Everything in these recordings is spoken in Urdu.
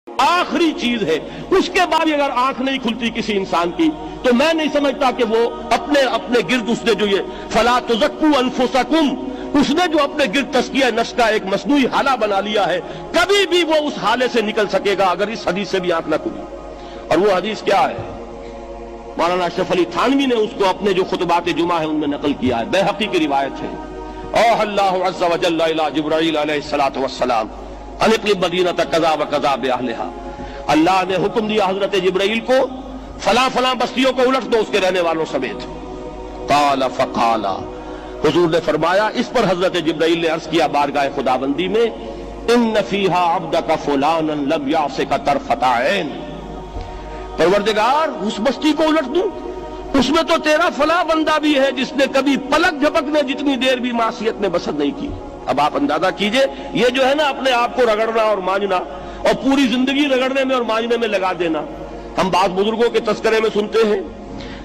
آخری چیز ہے، اس کے بعد اگر آنکھ نہیں کھلتی کسی انسان کی تو میں نہیں سمجھتا کہ وہ اپنے گرد اس نے جو یہ فلا تزکوا انفسکم، اس نے جو اپنے گرد تزکیہ نفس کا ایک مصنوعی حالہ بنا لیا ہے، کبھی بھی وہ اس حالے سے نکل سکے گا اگر اس حدیث سے بھی آنکھ نہ کھلی۔ اور وہ حدیث کیا ہے؟ مولانا اشرف علی تھانوی نے اس کو اپنے جو خطبات جمعہ ہیں ان میں نقل کیا ہے، بیہقی کی روایت ہے۔ اوحى اللہ عز وجل الى جبرائیل علیہ الصلوۃ والسلام ان اقلب مدینۃ کذا وکذا باہلھا، اللہ نے حکم دیا حضرت جبرائیل کو فلاں فلاں بستیوں کو الٹ دو اس کے رہنے والوں سمیت۔ قال فقال، حضور نے فرمایا، اس پر حضرت جبرائیل نے عرض کیا بارگاہ خداوندی میں، ان فیہا عبدک فلانا لم یعصک طرفۃ عین، پروردگار اس بستی کو الٹ دوں، اس میں تو تیرا فلاں بندہ بھی ہے جس نے کبھی پلک جھپکنے جتنی دیر بھی معصیت میں بسر نہیں کی۔ اب آپ اندازہ کیجئے، یہ جو ہے نا اپنے آپ کو رگڑنا اور مانجنا اور پوری زندگی رگڑنے میں اور مانجنے میں لگا دینا، ہم بعض بزرگوں کے تذکرے میں سنتے ہیں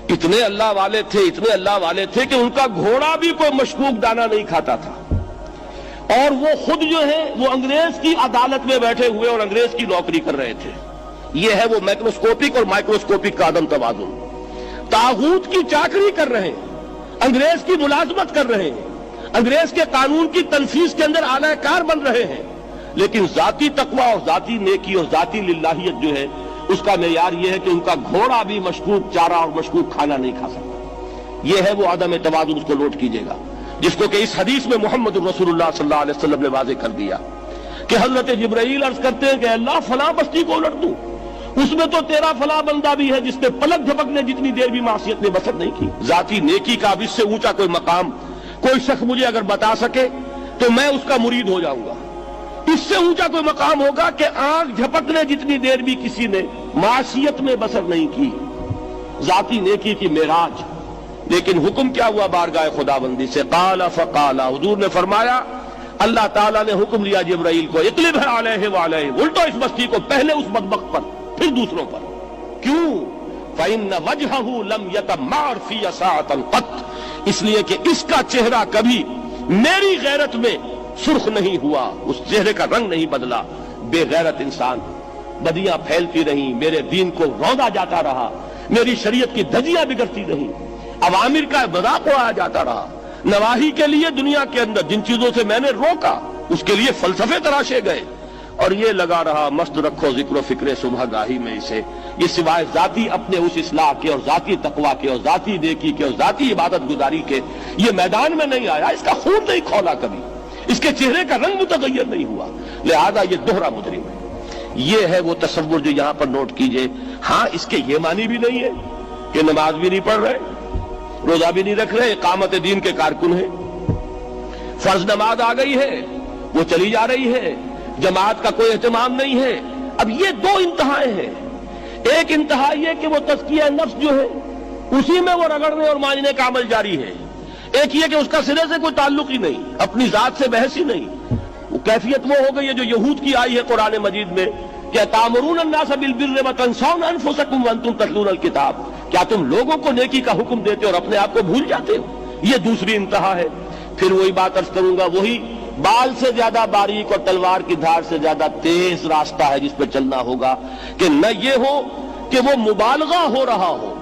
اتنے اللہ والے تھے، اتنے اللہ والے تھے کہ ان کا گھوڑا بھی کوئی مشکوک دانہ نہیں کھاتا تھا، اور وہ خود جو ہے وہ انگریز کی عدالت میں بیٹھے ہوئے اور انگریز کی نوکری کر رہے تھے۔ یہ ہے وہ میکروسکوپک اور مائکروسکوپک کا عدم توازن، طاغوت کی چاکری کر رہے ہیں، انگریز کی ملازمت کر رہے ہیں، انگریز کے قانون کی تنفیذ کے اندر اعلی کار بن رہے ہیں، لیکن ذاتی تقوی اور ذاتی نیکی اور ذاتی للہیت جو ہے اس کا معیار یہ ہے کہ ان کا گھوڑا بھی مشکوک چارہ اور مشکوک کھانا نہیں کھا سکتا۔ یہ ہے وہ عدم توازن، اس کو نوٹ کیجئے گا، جس کو کہ اس حدیث میں محمد رسول اللہ صلی اللہ علیہ وسلم نے واضح کر دیا کہ حضرت جبرائیل عرض کرتے ہیں کہ اللہ فلاں بستی کو الٹ دوں، اس میں تو تیرا فلاں بندہ بھی ہے جس نے پلک جھپکنے جتنی دیر بھی معصیت میں بسر نہیں کی۔ ذاتی نیکی کا اب اس سے اونچا کوئی مقام کوئی شخص مجھے اگر بتا سکے تو میں اس کا مرید ہو جاؤں گا۔ اس سے اونچا کوئی مقام ہوگا کہ آنکھ جھپکنے جتنی دیر بھی کسی نے معصیت میں بسر نہیں کی، ذاتی نیکی کی معراج۔ لیکن حکم کیا ہوا بارگاہ خداوندی سے؟ قال فقال، حضور نے فرمایا، اللہ تعالیٰ نے حکم لیا جبرائیل کو، اقلب علیہ وعلیہ، الٹو اس بستی کو، پہلے اس بدبخت پر پھر دوسروں پر۔ کیوں؟ فإن وجهه لم يتمعر في ساعة قط، اس لیے کہ اس کا چہرہ کبھی میری غیرت میں سرخ نہیں ہوا، اس چہرے کا رنگ نہیں بدلا۔ بے غیرت انسان، بدیاں پھیلتی رہیں، میرے دین کو روندا جاتا رہا، میری شریعت کی دھجیاں بگڑتی رہیں، عوامر کا مذاق اڑایا جاتا رہا، نواہی کے لیے دنیا کے اندر جن چیزوں سے میں نے روکا اس کے لیے فلسفے تراشے گئے، اور یہ لگا رہا مست رکھو ذکر و فکر صبح گاہی میں اسے، یہ سوائے ذاتی اپنے اس اصلاح کے اور ذاتی تقوی کے اور ذاتی نیکی کے اور ذاتی عبادت گزاری کے یہ میدان میں نہیں آیا، اس کا خون نہیں کھولا کبھی، اس کے چہرے کا رنگ متغیر نہیں ہوا، لہذا یہ دوہرا مجرم ہے۔ یہ ہے وہ تصور جو یہاں پر نوٹ کیجئے۔ ہاں، اس کے یہ معنی بھی نہیں ہے کہ نماز بھی نہیں پڑھ رہے، روزہ بھی نہیں رکھ رہے، اقامت دین کے کارکن ہیں، فرض نماز آ گئی ہے وہ چلی جا رہی ہے، جماعت کا کوئی اہتمام نہیں ہے۔ اب یہ دو انتہائیں ہیں، ایک انتہا یہ کہ وہ تزکیہ نفس جو ہے اسی میں وہ رگڑنے اور مانجنے کا عمل جاری ہے، ایک یہ کہ اس کا سرے سے کوئی تعلق ہی نہیں، اپنی ذات سے بحث ہی نہیں۔ وہ کیفیت وہ ہو گئی ہے جو یہود کی آئی ہے قرآن مجید میں کہ تامرون الناس بالبر وتنسون انفسکم وانتم تتلون الکتاب، کیا تم لوگوں کو نیکی کا حکم دیتے اور اپنے آپ کو بھول جاتے ہو؟ یہ دوسری انتہا ہے۔ پھر وہی بات عرض کروں گا، وہی بال سے زیادہ باریک اور تلوار کی دھار سے زیادہ تیز راستہ ہے جس پہ چلنا ہوگا کہ نہ یہ ہو کہ وہ مبالغہ ہو رہا ہو،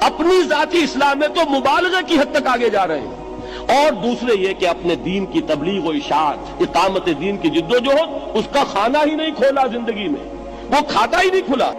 اپنی ذاتی اصلاح میں تو مبالغہ کی حد تک آگے جا رہے ہیں، اور دوسرے یہ کہ اپنے دین کی تبلیغ و اشاعت، اقامت دین کی جد و جہد، اس کا کھانا ہی نہیں کھولا زندگی میں، وہ کھاتا ہی نہیں کھلا۔